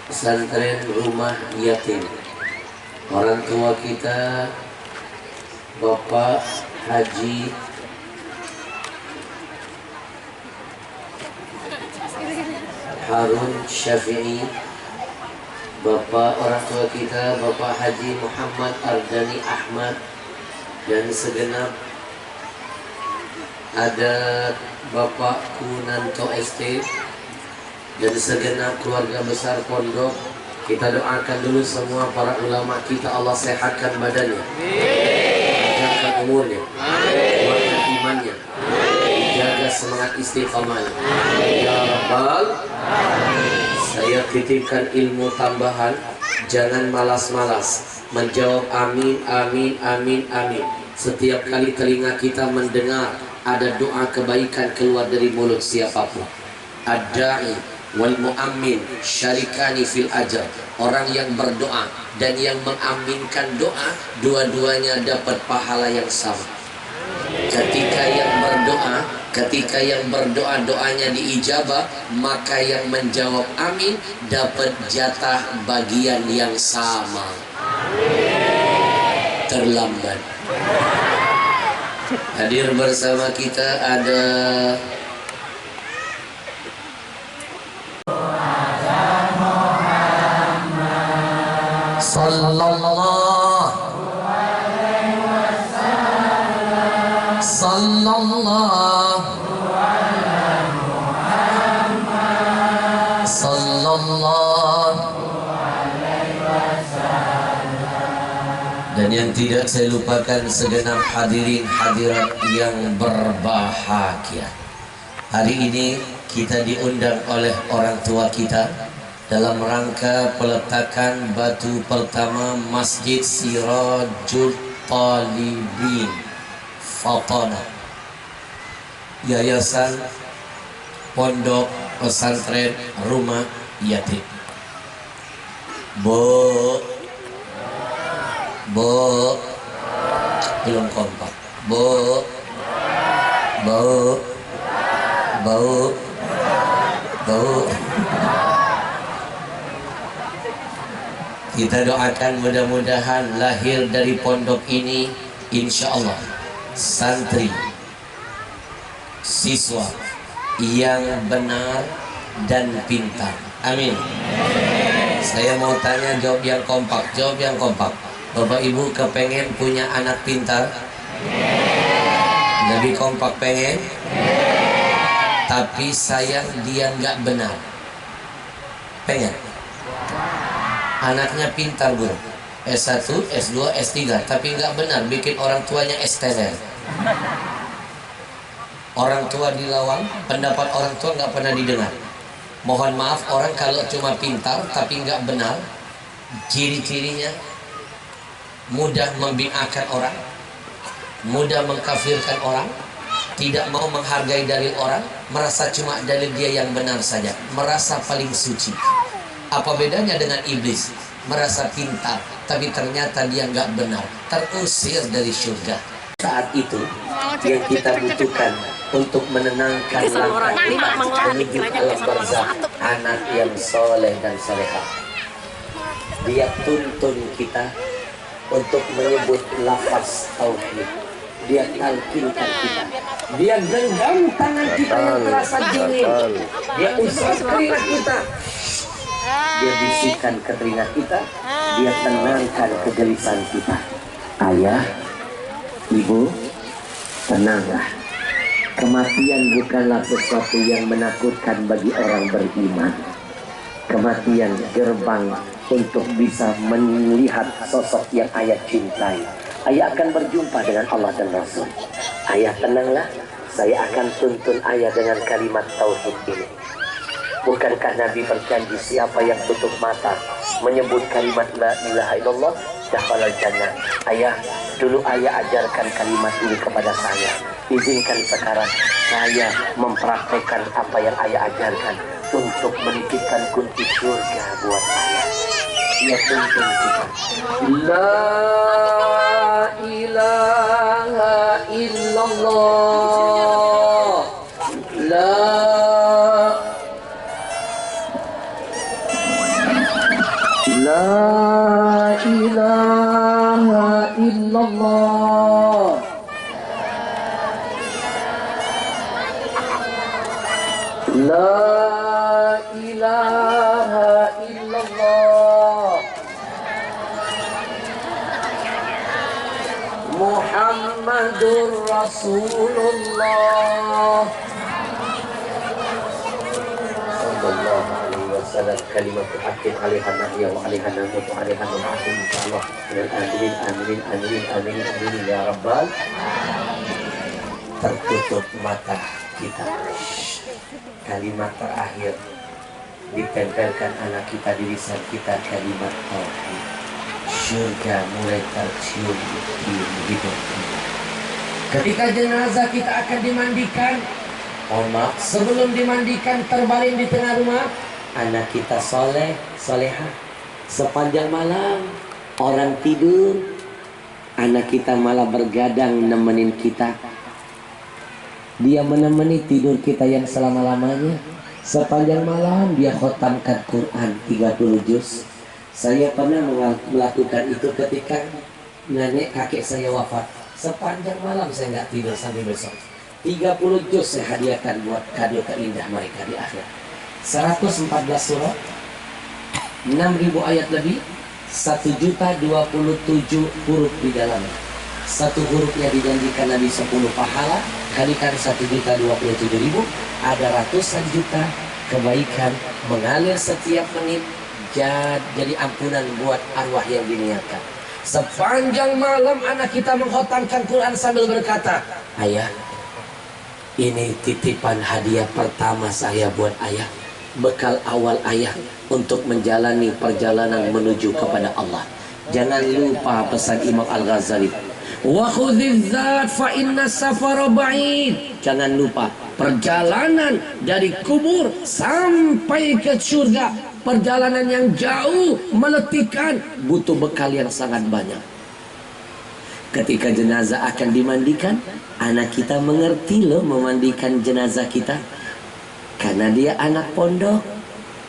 Pesantren Rumah Yatim. Orang tua kita Bapak Haji Harun Syafi'i, Bapak orang tua kita Bapak Haji Muhammad Ardani Ahmad, dan segenap adat Bapak Kunanto ST, dan segenap keluarga besar pondok. Kita doakan dulu semua para ulama kita, Allah sehatkan badannya, panjangkan umurnya, kuatkan imannya, jaga semangat istiqamahnya ya Rabbal. Saya titipkan ilmu tambahan, jangan malas-malas menjawab amin, amin, amin, amin. Setiap kali telinga kita mendengar ada doa kebaikan keluar dari mulut siapapun. Ad-da'i wal mu'ammin syarikani fil ajr. Orang yang berdoa dan yang mengaminkan doa, dua-duanya dapat pahala yang sama. Ketika yang berdoa doanya diijabah, maka yang menjawab amin dapat jatah bagian yang sama. Terlambat. Hadir bersama kita ada sallallahu alaihi wasallam, sallallahu alaihi Muhammad, sallallahu alaihi wasallam. Dan yang tidak saya lupakan segenap hadirin hadirat yang berbahagia. Hari ini kita diundang oleh orang tua kita dalam rangka peletakan batu pertama Masjid Sirajul Talibin Fatana, Yayasan Pondok Pesantren Rumah Yatim. Bu, belum kompak. Bu, kita doakan mudah-mudahan lahir dari pondok ini insya Allah santri, siswa yang benar dan pintar. Amin. Saya mau tanya, jawab yang kompak. Jawab yang kompak. Bapak Ibu kepengen punya anak pintar? Lebih kompak pengen? Tapi sayang dia nggak benar. Pengen? Anaknya pintar guru, S1, S2, S3, tapi nggak benar, bikin orang tuanya STL. Orang tua dilawang, pendapat orang tua nggak pernah didengar. Mohon maaf, orang kalau cuma pintar tapi nggak benar, ciri-cirinya mudah membinakan orang, mudah mengkafirkan orang, tidak mau menghargai dalil orang, merasa cuma dalil dia yang benar saja, merasa paling suci. Apa bedanya dengan iblis? Merasa pintar, tapi ternyata dia nggak benar, terusir dari surga. Saat itu yang kita butuhkan untuk menenangkan langkah menuju alam barzakh, anak yang soleh dan salehah. Dia tuntun kita untuk menyebut lafaz tauhid. Dia talkinkan kita. Dia genggam tangan kita yang terasa dingin. Dia usap keringat kita. Dia bisikan ke telinga kita, dia tenangkan kegelisahan kita. Ayah, ibu, tenanglah. Kematian bukanlah sesuatu yang menakutkan bagi orang beriman. Kematian gerbang untuk bisa melihat sosok yang ayah cintai. Ayah akan berjumpa dengan Allah dan Rasul. Ayah tenanglah, saya akan tuntun ayah dengan kalimat tauhid ini. Bukankah Nabi berjanji siapa yang tutup mata menyebut kalimat la ilaha illallah dakhalal jannah. Ayah, dulu ayah ajarkan kalimat ini kepada saya. Izinkan sekarang saya mempraktekkan apa yang ayah ajarkan untuk menitipkan kunci surga buat ayah. Ia tuntun kita. La ilaha illallah. La La ilaha illallah. La ilaha illallah. Muhammadur Rasulullah sallallahu alaihi wasallam. Kalimat haqqin 'alaiha nahya wa 'alaiha namut wa 'alaiha nahum insyaallah. Amin amin amin amin amin ya rabbal. Tertutup mata kita. Kalimat terakhir ditempelkan anak kita di lisan kita, kalimat tauhid. Surga mulai tercium di hidup kita. Ketika jenazah kita akan dimandikan, sebelum dimandikan terbaring di tengah rumah, anak kita soleh, soleha. Sepanjang malam orang tidur, anak kita malah bergadang nemenin kita. Dia menemani tidur kita yang selama-lamanya. Sepanjang malam dia khotamkan Quran 30 juz. Saya pernah melakukan itu ketika nenek kakek saya wafat. Sepanjang malam saya nggak tidur sampai besok. 30 juz saya hadiahkan buat kado terindah mereka di akhir. 114 surah, 6.000 ayat lebih, 1.027 huruf di dalamnya. Satu hurufnya dijanjikan Nabi 10 pahala, kalikan 1.027.000, ada ratusan juta kebaikan mengalir setiap menit. Jadi ampunan buat arwah yang diniatkan. Sepanjang malam anak kita mengkhatamkan Quran sambil berkata, ayah, ini titipan hadiah pertama saya buat ayah, bekal awal ayah untuk menjalani perjalanan menuju kepada Allah. Jangan lupa pesan Imam Al-Ghazali, wa khudhiz zat fa inna safara ba'id. Jangan lupa perjalanan dari kubur sampai ke surga, perjalanan yang jauh, meletihkan, butuh bekal yang sangat banyak. Ketika jenazah akan dimandikan, anak kita mengerti loh memandikan jenazah kita. Karena dia anak pondok.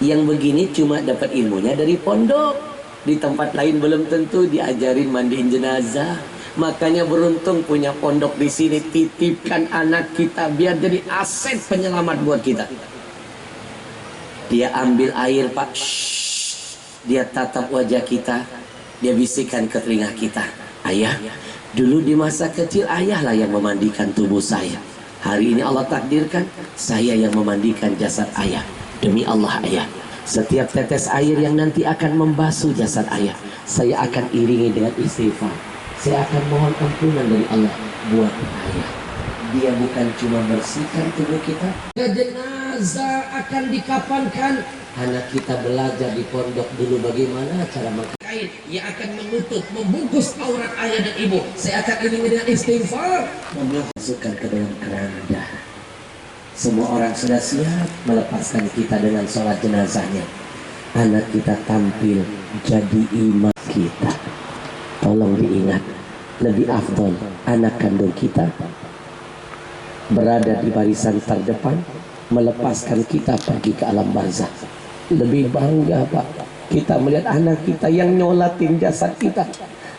Yang begini cuma dapat ilmunya dari pondok. Di tempat lain belum tentu diajarin mandiin jenazah. Makanya beruntung punya pondok di sini. Titipkan anak kita biar jadi aset penyelamat buat kita. Dia ambil air, Pak. Dia tatap wajah kita. Dia bisikan ke telinga kita, ayah, dulu di masa kecil ayahlah yang memandikan tubuh saya. Hari ini Allah takdirkan saya yang memandikan jasad ayah. Demi Allah ayah, setiap tetes air yang nanti akan membasuh jasad ayah, saya akan iringi dengan istighfar. Saya akan mohon ampunan dari Allah buat ayah. Dia bukan cuma bersihkan tubuh kita. Jenazah akan dikafankan. Anak kita belajar di pondok dulu bagaimana cara kain yang akan menutup, membungkus aurat ayah dan ibu. Saya akan iringi dengan istighfar. Memasukkan ke dalam keranda. Semua orang sudah siap melepaskan kita dengan sholat jenazahnya. Anak kita tampil jadi imam kita. Tolong diingat, lebih afdol anak kandung kita berada di barisan terdepan, melepaskan kita pergi ke alam barzakh. Lebih bangga Pak kita melihat anak kita yang nyolatin jasad kita.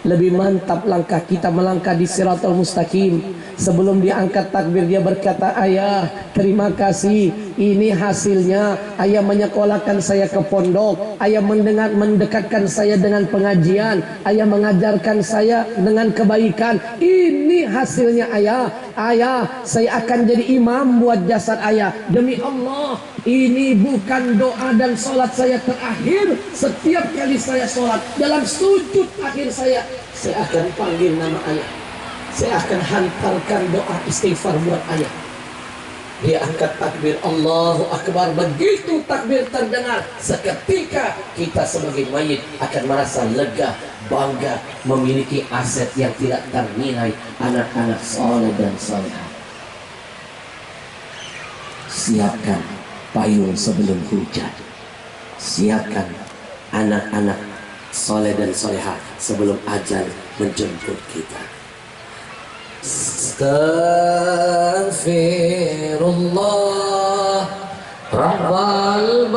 Lebih mantap langkah kita melangkah di Siratal Mustaqim. Sebelum diangkat takbir dia berkata, ayah terima kasih, ini hasilnya. Ayah menyekolahkan saya ke pondok, ayah mendekatkan saya dengan pengajian, ayah mengajarkan saya dengan kebaikan. Ini hasilnya ayah. Ayah, saya akan jadi imam buat jasad ayah. Demi Allah, ini bukan doa dan sholat saya terakhir. Setiap kali saya sholat, dalam sujud akhir saya akan panggil nama ayah. Saya akan hantarkan doa istighfar buat ayah. Dia angkat takbir, Allahu Akbar. Begitu takbir terdengar, seketika kita sebagai mayit akan merasa lega, bangga memiliki aset yang tidak ternilai, anak-anak soleh dan solehah. Siapkan payung sebelum hujan. Siapkan anak-anak soleh dan solehah sebelum ajal menjemput kita. Astaghfirullah Rabbal